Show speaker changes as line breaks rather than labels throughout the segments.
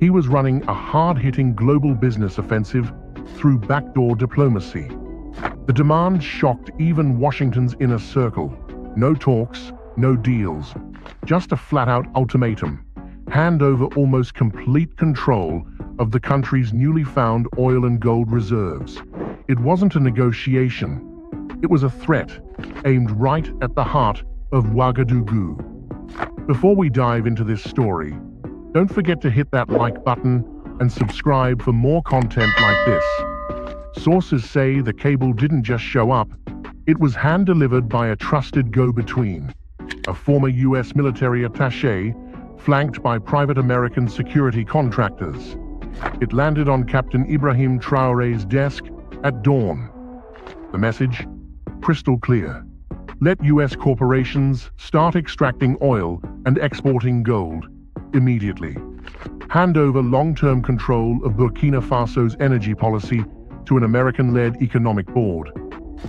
He was running a hard-hitting global business offensive through backdoor diplomacy. The demand shocked even Washington's inner circle. No talks, no deals, just a flat-out ultimatum. Hand over almost complete control of the country's newly found oil and gold reserves. It wasn't a negotiation. It was a threat, aimed right at the heart of Ouagadougou. Before we dive into this story, don't forget to hit that like button and subscribe for more content like this. Sources say the cable didn't just show up, it was hand-delivered by a trusted go-between, a former U.S. military attaché flanked by private American security contractors. It landed on Captain Ibrahim Traoré's desk at dawn. The message? Crystal clear. Let U.S. corporations start extracting oil and exporting gold immediately. Hand over long-term control of Burkina Faso's energy policy to an American-led economic board.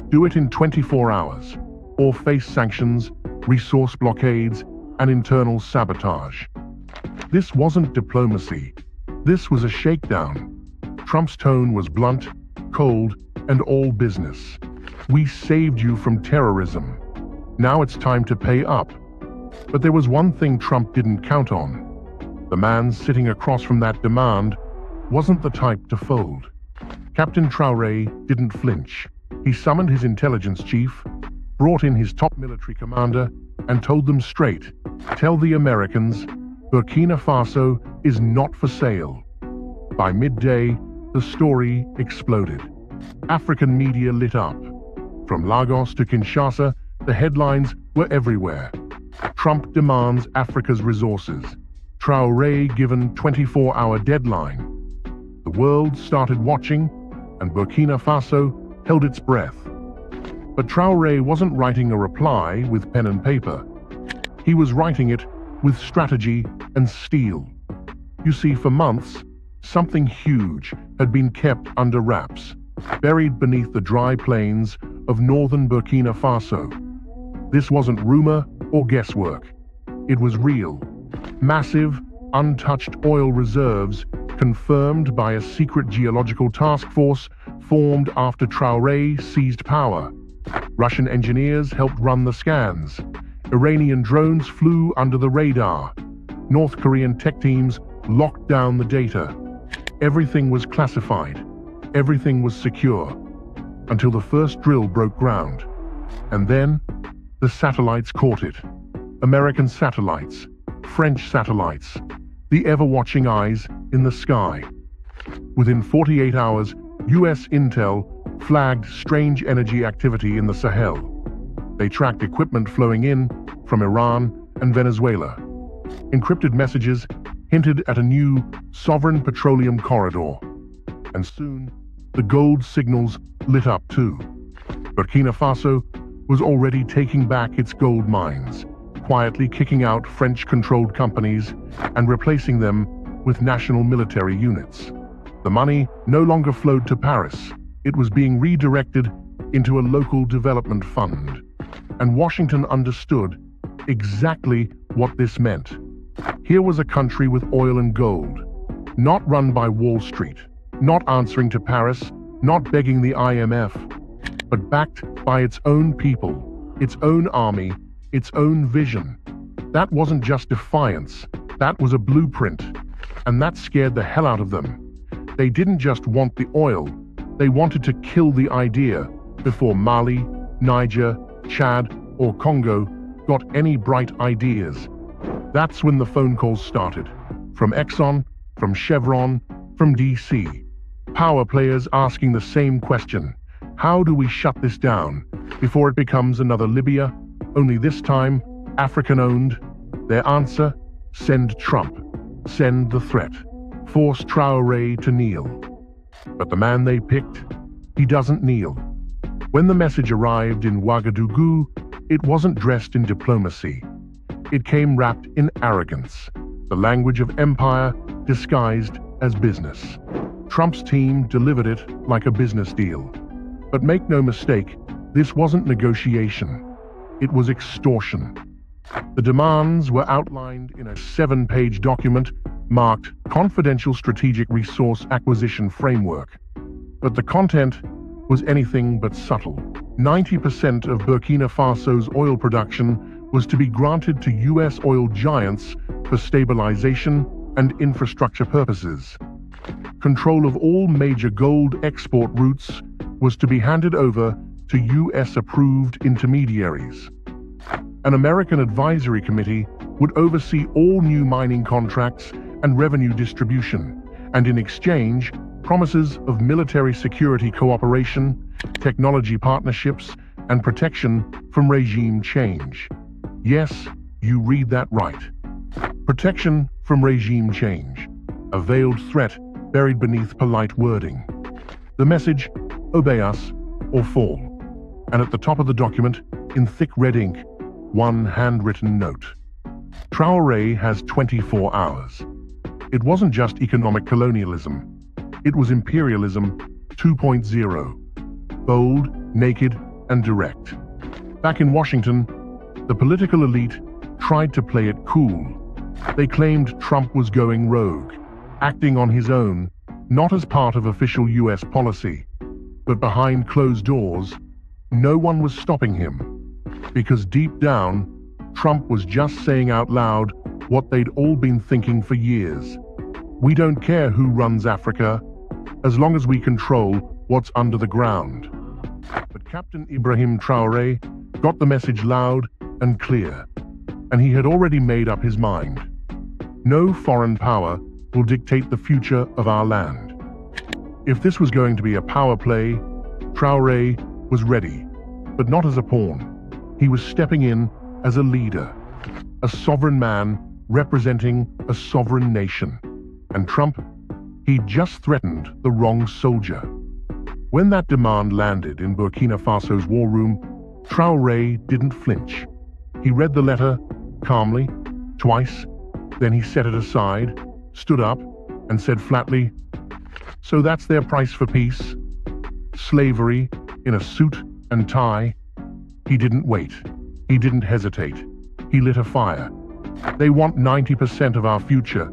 Do it in 24 hours, or face sanctions, resource blockades, and internal sabotage. This wasn't diplomacy. This was a shakedown. Trump's tone was blunt, cold, and all business. We saved you from terrorism. Now it's time to pay up. But there was one thing Trump didn't count on. The man sitting across from that demand wasn't the type to fold. Captain Traoré didn't flinch. He summoned his intelligence chief, brought in his top military commander, and told them straight, tell the Americans, Burkina Faso is not for sale. By midday, the story exploded. African media lit up. From Lagos to Kinshasa, the headlines were everywhere. Trump demands Africa's resources. Traoré given 24-hour deadline. The world started watching, and Burkina Faso held its breath. But Traoré wasn't writing a reply with pen and paper. He was writing it with strategy and steel. You see, for months, something huge had been kept under wraps, buried beneath the dry plains of northern Burkina Faso. This wasn't rumor or guesswork. It was real. Massive, untouched oil reserves confirmed by a secret geological task force formed after Traoré seized power. Russian engineers helped run the scans. Iranian drones flew under the radar. North Korean tech teams locked down the data. Everything was classified. Everything was secure. Until the first drill broke ground. And then, the satellites caught it. American satellites, French satellites, the ever-watching eyes in the sky. Within 48 hours, U.S. intel flagged strange energy activity in the Sahel. They tracked equipment flowing in from Iran and Venezuela. Encrypted messages hinted at a new sovereign petroleum corridor. And soon, the gold signals lit up too. Burkina Faso was already taking back its gold mines, quietly kicking out French-controlled companies and replacing them with national military units. The money no longer flowed to Paris. It was being redirected into a local development fund. And Washington understood exactly what this meant. Here was a country with oil and gold, not run by Wall Street, not answering to Paris, not begging the IMF, but backed by its own people, its own army, its own vision. That wasn't just defiance, that was a blueprint. And that scared the hell out of them. They didn't just want the oil, they wanted to kill the idea before Mali, Niger, Chad, or Congo got any bright ideas. That's when the phone calls started. From Exxon, from Chevron, from DC. Power players asking the same question. How do we shut this down before it becomes another Libya, only this time African-owned? Their answer? Send Trump. Send the threat. Force Traoré to kneel. But the man they picked, he doesn't kneel. When the message arrived in Ouagadougou, it wasn't dressed in diplomacy. It came wrapped in arrogance, the language of empire disguised as business. Trump's team delivered it like a business deal. But make no mistake, this wasn't negotiation. It was extortion. The demands were outlined in a 7-page document marked Confidential Strategic Resource Acquisition Framework. But the content was anything but subtle. 90% of Burkina Faso's oil production was to be granted to U.S. oil giants for stabilization and infrastructure purposes. Control of all major gold export routes was to be handed over to U.S.-approved intermediaries. An American advisory committee would oversee all new mining contracts and revenue distribution, and in exchange, promises of military security cooperation, technology partnerships, and protection from regime change. Yes, you read that right. Protection from regime change, a veiled threat buried beneath polite wording. The message, obey us or fall. And at the top of the document, in thick red ink, one handwritten note. Traoré has 24 hours. It wasn't just economic colonialism. It was imperialism 2.0. Bold, naked, and direct. Back in Washington, the political elite tried to play it cool. They claimed Trump was going rogue, acting on his own, not as part of official U.S. policy. But behind closed doors, no one was stopping him. Because deep down, Trump was just saying out loud what they'd all been thinking for years. We don't care who runs Africa, as long as we control what's under the ground. But Captain Ibrahim Traoré got the message loud and clear, and he had already made up his mind. No foreign power will dictate the future of our land. If this was going to be a power play, Traoré was ready, but not as a pawn. He was stepping in as a leader, a sovereign man representing a sovereign nation. And Trump, he'd just threatened the wrong soldier. When that demand landed in Burkina Faso's war room, Traoré didn't flinch. He read the letter calmly, twice, then he set it aside, stood up, and said flatly, "So that's their price for peace? Slavery in a suit and tie?" He didn't wait. He didn't hesitate. He lit a fire. They want 90% of our future.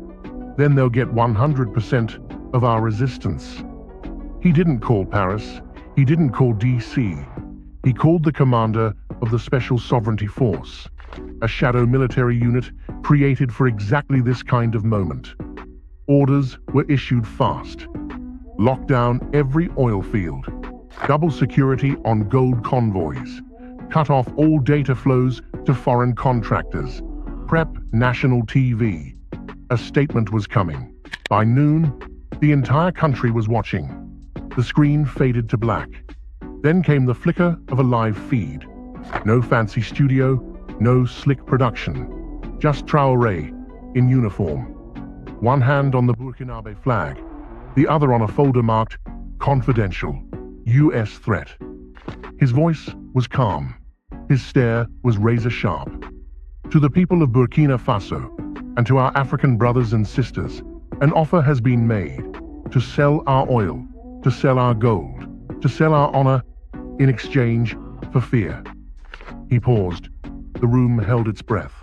Then they'll get 100% of our resistance. He didn't call Paris. He didn't call D.C. He called the commander of the Special Sovereignty Force, a shadow military unit created for exactly this kind of moment. Orders were issued fast. Lock down every oil field. Double security on gold convoys. Cut off all data flows to foreign contractors. Prep national TV. A statement was coming. By noon, the entire country was watching. The screen faded to black. Then came the flicker of a live feed. No fancy studio, no slick production. Just Traoré, in uniform. One hand on the Burkinabe flag, the other on a folder marked Confidential, U.S. Threat. His voice was calm. His stare was razor-sharp. To the people of Burkina Faso, and to our African brothers and sisters, an offer has been made to sell our oil, to sell our gold, to sell our honor in exchange for fear. He paused. The room held its breath.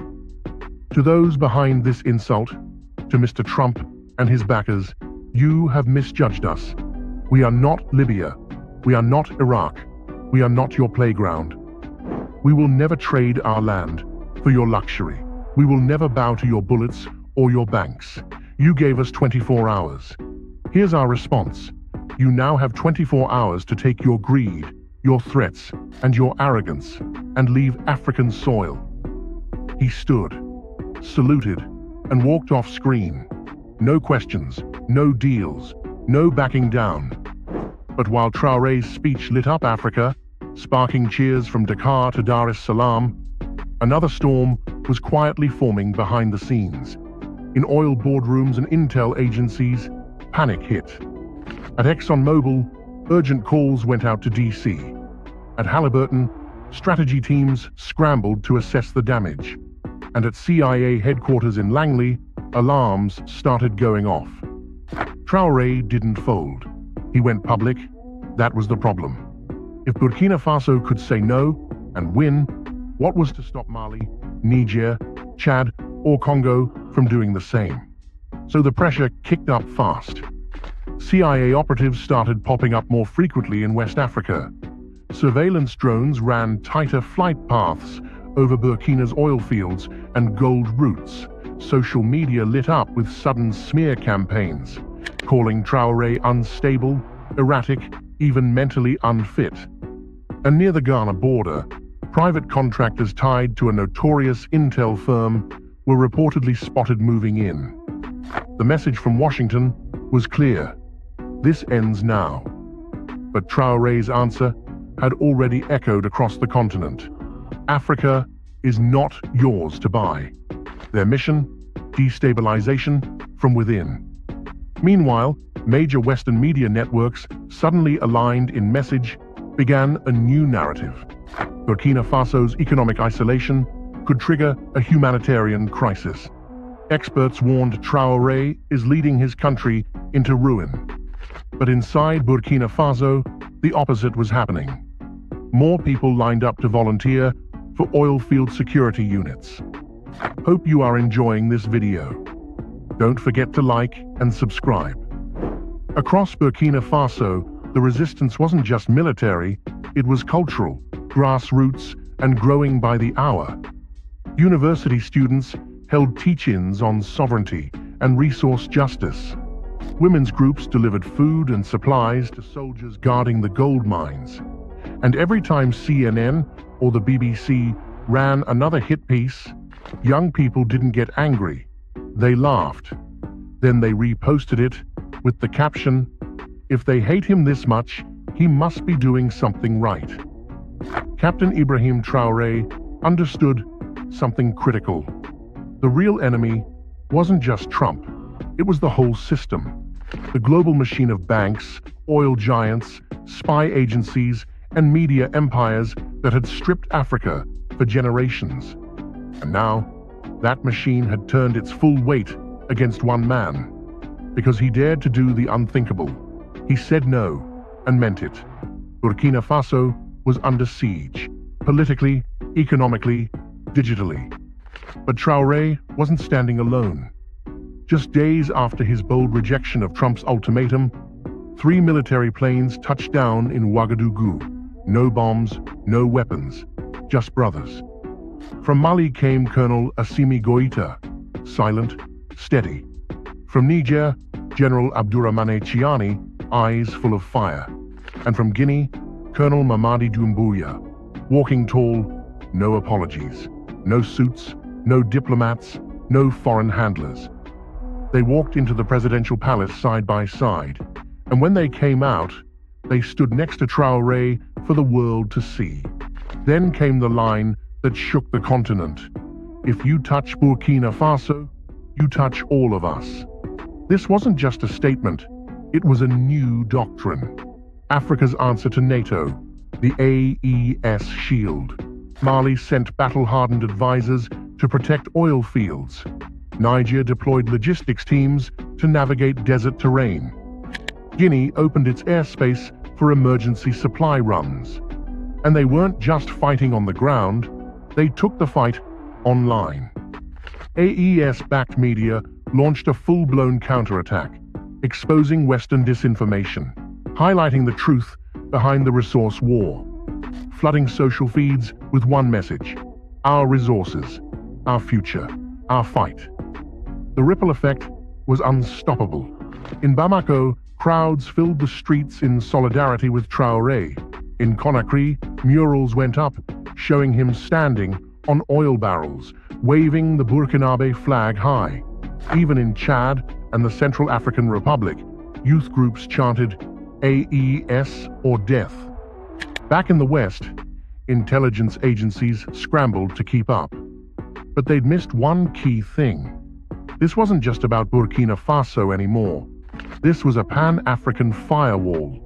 To those behind this insult, to Mr. Trump and his backers, you have misjudged us. We are not Libya. We are not Iraq. We are not your playground. We will never trade our land for your luxury. We will never bow to your bullets or your banks. You gave us 24 hours. Here's our response. You now have 24 hours to take your greed, your threats, and your arrogance, and leave African soil. He stood, saluted, and walked off screen. No questions, no deals, no backing down. But while Traoré's speech lit up Africa, sparking cheers from Dakar to Dar es Salaam, another storm was quietly forming behind the scenes. In oil boardrooms and intel agencies, panic hit. At ExxonMobil, urgent calls went out to D.C. At Halliburton, strategy teams scrambled to assess the damage. And at CIA headquarters in Langley, alarms started going off. Traoré didn't fold. He went public. That was the problem. If Burkina Faso could say no and win, what was to stop Mali, Niger, Chad, or Congo from doing the same. So the pressure kicked up fast. CIA operatives started popping up more frequently in West Africa. Surveillance drones ran tighter flight paths over Burkina's oil fields and gold routes. Social media lit up with sudden smear campaigns, calling Traoré unstable, erratic, even mentally unfit. And near the Ghana border, private contractors tied to a notorious intel firm were reportedly spotted moving in. The message from Washington was clear: this ends now. But Traoré's answer had already echoed across the continent. Africa is not yours to buy. Their mission? Destabilization from within. Meanwhile, major Western media networks, suddenly aligned in message, began a new narrative. Burkina Faso's economic isolation could trigger a humanitarian crisis. Experts warned Traoré is leading his country into ruin. But inside Burkina Faso, the opposite was happening. More people lined up to volunteer for oil field security units. Hope you are enjoying this video. Don't forget to like and subscribe. Across Burkina Faso, the resistance wasn't just military, it was cultural, grassroots, and growing by the hour. University students held teach-ins on sovereignty and resource justice. Women's groups delivered food and supplies to soldiers guarding the gold mines. And every time CNN or the BBC ran another hit piece, young people didn't get angry. They laughed. Then they reposted it with the caption, "If they hate him this much, he must be doing something right." Captain Ibrahim Traoré understood something critical. The real enemy wasn't just Trump. It was the whole system. The global machine of banks, oil giants, spy agencies, and media empires that had stripped Africa for generations. And now, that machine had turned its full weight against one man. Because he dared to do the unthinkable. He said no, and meant it. Burkina Faso was under siege, politically, economically, digitally. But Traoré wasn't standing alone. Just days after his bold rejection of Trump's ultimatum, 3 military planes touched down in Ouagadougou. No bombs, no weapons, just brothers. From Mali came Colonel Assimi Goïta, silent, steady. From Niger, General Abdourahmane Chiani, eyes full of fire. And from Guinea, Colonel Mamadi Doumbouya, walking tall, no apologies, no suits, no diplomats, no foreign handlers. They walked into the presidential palace side by side, and when they came out, they stood next to Traoré for the world to see. Then came the line that shook the continent. If you touch Burkina Faso, you touch all of us. This wasn't just a statement, it was a new doctrine. Africa's answer to NATO, the AES shield. Mali sent battle-hardened advisors to protect oil fields. Niger deployed logistics teams to navigate desert terrain. Guinea opened its airspace for emergency supply runs. And they weren't just fighting on the ground, they took the fight online. AES-backed media launched a full-blown counterattack, exposing Western disinformation, highlighting the truth behind the resource war, flooding social feeds with one message: our resources, our future, our fight. The ripple effect was unstoppable. In Bamako, crowds filled the streets in solidarity with Traoré. In Conakry, murals went up, showing him standing on oil barrels, waving the Burkinabe flag high. Even in Chad and the Central African Republic, youth groups chanted AES or death. Back in the West, intelligence agencies scrambled to keep up. But they'd missed one key thing. This wasn't just about Burkina Faso anymore. This was a Pan-African firewall.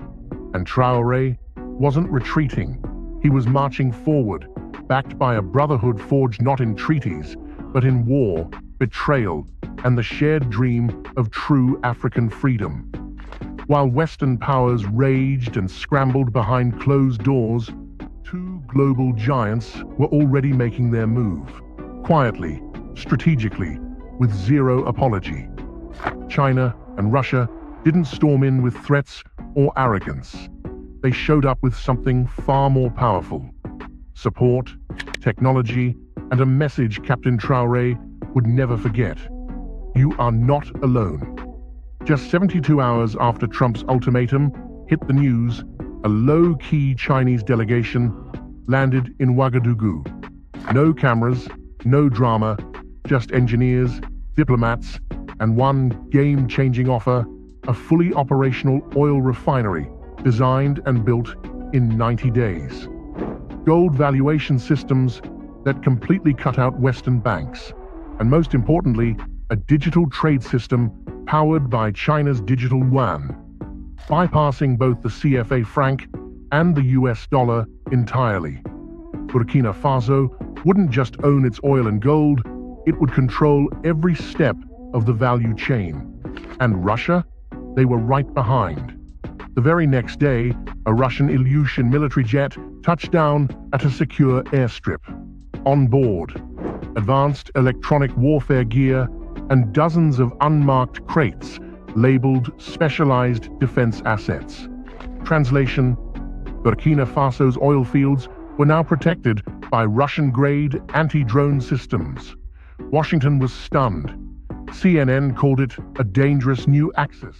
And Traoré wasn't retreating. He was marching forward, backed by a brotherhood forged not in treaties, but in war, betrayal, and the shared dream of true African freedom. While Western powers raged and scrambled behind closed doors, 2 global giants were already making their move. quietly, strategically, with zero apology. China and Russia didn't storm in with threats or arrogance. They showed up with something far more powerful: support, technology, and a message Captain Traoré would never forget. You are not alone. Just 72 hours after Trump's ultimatum hit the news, a low-key Chinese delegation landed in Ouagadougou. No cameras, no drama, just engineers, diplomats, and one game-changing offer: a fully operational oil refinery designed and built in 90 days. Gold valuation systems that completely cut out Western banks, and most importantly, a digital trade system powered by China's digital yuan, bypassing both the CFA franc and the US dollar entirely. Burkina Faso wouldn't just own its oil and gold, it would control every step of the value chain. And Russia? They were right behind. The very next day, a Russian Ilyushin military jet touched down at a secure airstrip. On board, advanced electronic warfare gear and dozens of unmarked crates labeled specialized defense assets. Translation: Burkina Faso's oil fields were now protected by Russian-grade anti-drone systems. Washington was stunned. CNN called it a dangerous new axis.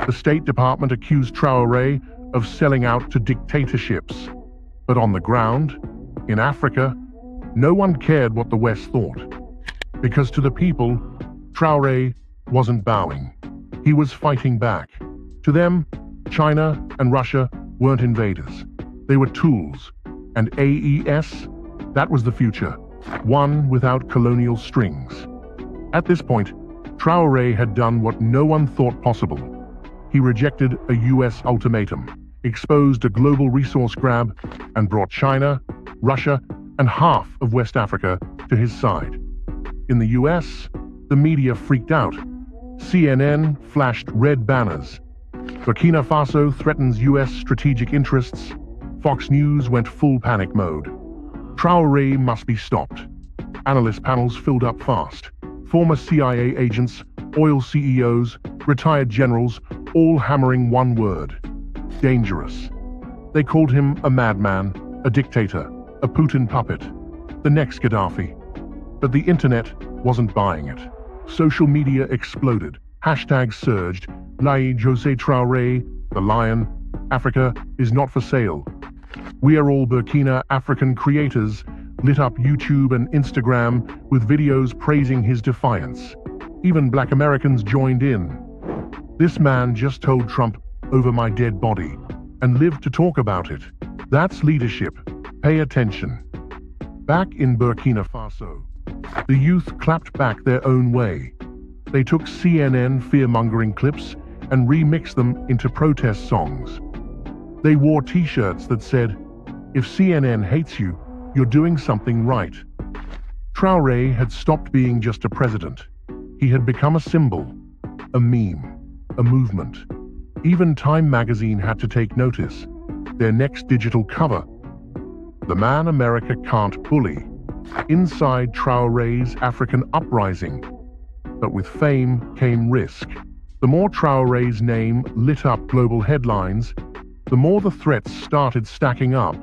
The State Department accused Traoré of selling out to dictatorships. But on the ground, in Africa, no one cared what the West thought. Because to the people, Traoré wasn't bowing. He was fighting back. To them, China and Russia weren't invaders. They were tools. And AES, that was the future, one without colonial strings. At this point, Traoré had done what no one thought possible. He rejected a US ultimatum, exposed a global resource grab, and brought China, Russia, and half of West Africa to his side. In the US, the media freaked out. CNN flashed red banners. Burkina Faso threatens US strategic interests. Fox News went full panic mode. Traoré must be stopped. Analyst panels filled up fast. Former CIA agents, oil CEOs, retired generals, all hammering one word: dangerous. They called him a madman, a dictator, a Putin puppet, the next Gaddafi. But the internet wasn't buying it. Social media exploded. Hashtags surged. Lai José Traoré, the lion. Africa is not for sale. We Are All Burkina African creators lit up YouTube and Instagram with videos praising his defiance. Even Black Americans joined in. This man just told Trump, "Over my dead body," and lived to talk about it. That's leadership. Pay attention. Back in Burkina Faso, the youth clapped back their own way. They took CNN fear-mongering clips and remixed them into protest songs. They wore t-shirts that said, "If CNN hates you, you're doing something right." Traoré had stopped being just a president. He had become a symbol, a meme, a movement. Even Time magazine had to take notice. Their next digital cover: "The Man America Can't Bully." Inside Traoré's African uprising. But with fame came risk. The more Traoré's name lit up global headlines, the more the threats started stacking up.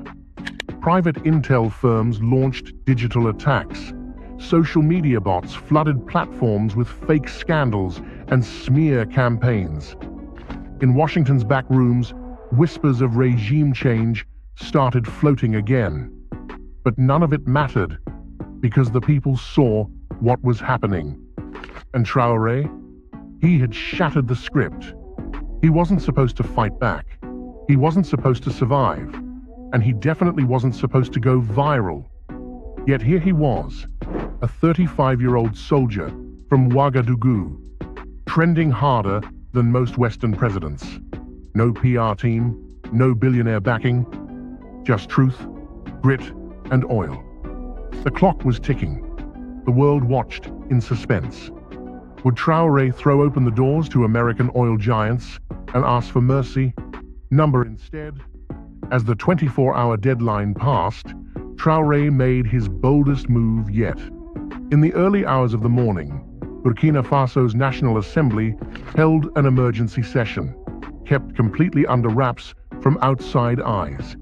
Private intel firms launched digital attacks. Social media bots flooded platforms with fake scandals and smear campaigns. In Washington's back rooms, whispers of regime change started floating again. But none of it mattered, because the people saw what was happening. And Traoré? He had shattered the script. He wasn't supposed to fight back. He wasn't supposed to survive. And he definitely wasn't supposed to go viral. Yet here he was, a 35-year-old soldier from Ouagadougou, trending harder than most Western presidents. No PR team, no billionaire backing, just truth, grit, and oil. The clock was ticking. The world watched in suspense. Would Traoré throw open the doors to American oil giants and ask for mercy? Number instead. As the 24-hour deadline passed, Traoré made his boldest move yet. In the early hours of the morning, Burkina Faso's National Assembly held an emergency session, kept completely under wraps from outside eyes.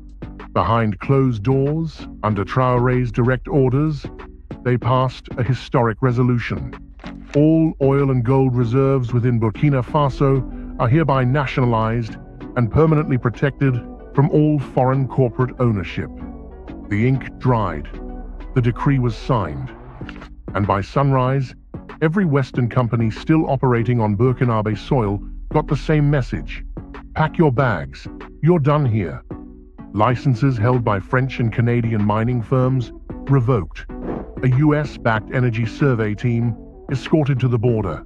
Behind closed doors, under Traoré's direct orders, they passed a historic resolution. All oil and gold reserves within Burkina Faso are hereby nationalized and permanently protected from all foreign corporate ownership. The ink dried. The decree was signed. And by sunrise, every Western company still operating on Burkinabe soil got the same message. Pack your bags. You're done here. Licenses held by French and Canadian mining firms revoked. A US-backed energy survey team escorted to the border.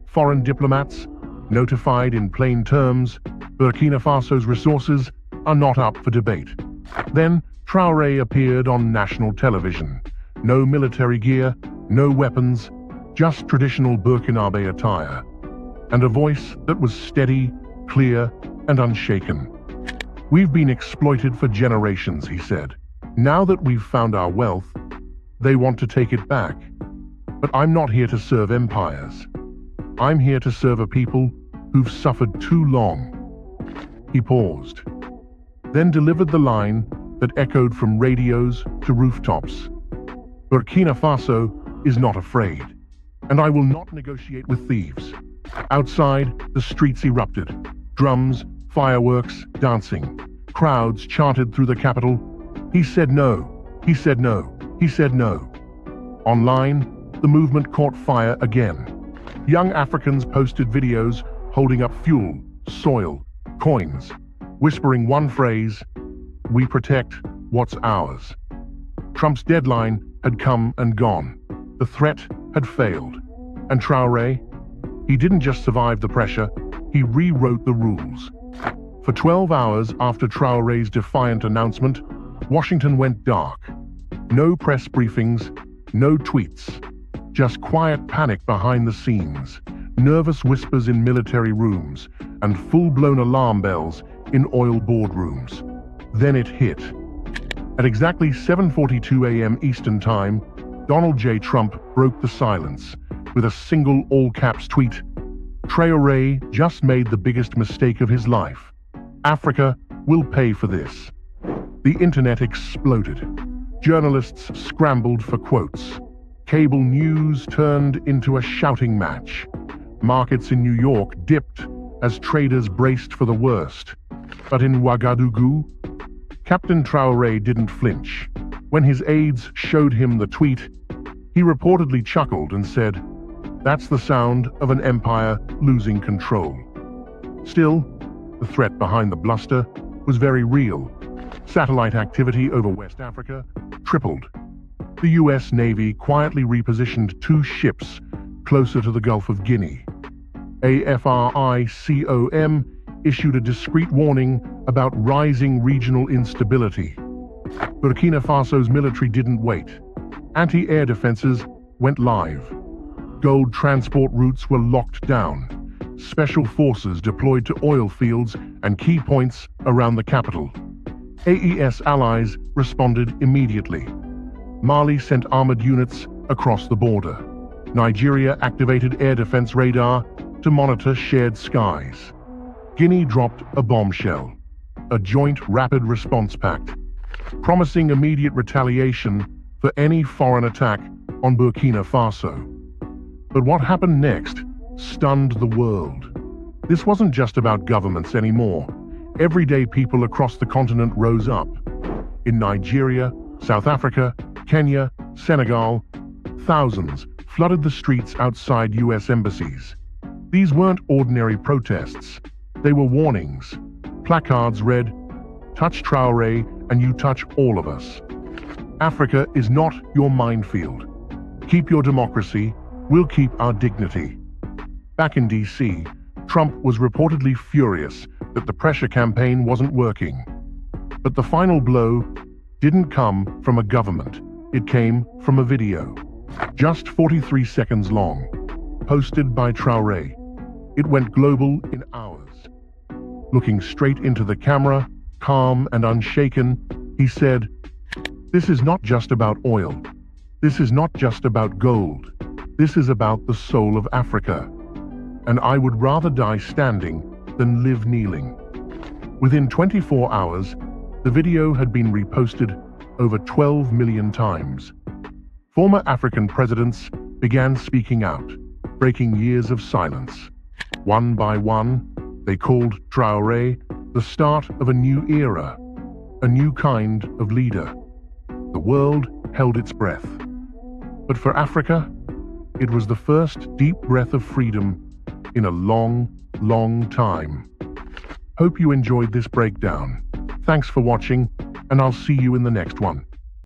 Foreign diplomats notified in plain terms Burkina Faso's resources are not up for debate. Then Traoré appeared on national television. No military gear, no weapons, just traditional Burkinabe attire. And a voice that was steady, clear, and unshaken. We've been exploited for generations, he said. Now that we've found our wealth, they want to take it back. But I'm not here to serve empires. I'm here to serve a people who've suffered too long. He paused, then delivered the line that echoed from radios to rooftops. Burkina Faso is not afraid, and I will not negotiate with thieves. Outside, the streets erupted. Drums, fireworks, dancing. Crowds chanted through the capital. He said no. He said no. He said no. Online, the movement caught fire again. Young Africans posted videos holding up fuel, soil, coins, whispering one phrase, "We protect what's ours." Trump's deadline had come and gone. The threat had failed. And Traoré, he didn't just survive the pressure, he rewrote the rules. For 12 hours after Traoré's defiant announcement, Washington went dark. No press briefings, no tweets. Just quiet panic behind the scenes, nervous whispers in military rooms, and full-blown alarm bells in oil boardrooms. Then it hit. At exactly 7:42 a.m. Eastern Time, Donald J. Trump broke the silence with a single all-caps tweet. Traoré just made the biggest mistake of his life. Africa will pay for this. The internet exploded. Journalists scrambled for quotes. Cable news turned into a shouting match. Markets in New York dipped as traders braced for the worst. But in Ouagadougou, Captain Traoré didn't flinch. When his aides showed him the tweet, he reportedly chuckled and said, "That's the sound of an empire losing control." Still, the threat behind the bluster was very real. Satellite activity over West Africa tripled. The US Navy quietly repositioned 2 ships closer to the Gulf of Guinea. AFRICOM issued a discreet warning about rising regional instability. Burkina Faso's military didn't wait. Anti-air defenses went live. Gold transport routes were locked down. Special forces deployed to oil fields and key points around the capital. AES allies responded immediately. Mali sent armored units across the border. Nigeria activated air defense radar to monitor shared skies. Guinea dropped a bombshell, a joint rapid response pact, promising immediate retaliation for any foreign attack on Burkina Faso. But what happened next stunned the world. This wasn't just about governments anymore. Everyday people across the continent rose up. In Nigeria, South Africa, Kenya, Senegal, thousands flooded the streets outside US embassies. These weren't ordinary protests. They were warnings. Placards read, "Touch Traoré and you touch all of us. Africa is not your minefield. Keep your democracy, we'll keep our dignity." Back in DC, Trump was reportedly furious that the pressure campaign wasn't working. But the final blow didn't come from a government. It came from a video. Just 43 seconds long, posted by Traoré. It went global in hours. Looking straight into the camera, calm and unshaken, he said, "This is not just about oil. This is not just about gold. This is about the soul of Africa. And I would rather die standing than live kneeling. Within 24 hours, the video had been reposted over 12 million times. Former African presidents began speaking out, breaking years of silence. One by one, they called Traoré the start of a new era, a new kind of leader. The world held its breath. But for Africa, it was the first deep breath of freedom in a long, long time. Hope you enjoyed this breakdown. Thanks for watching, and I'll see you in the next one.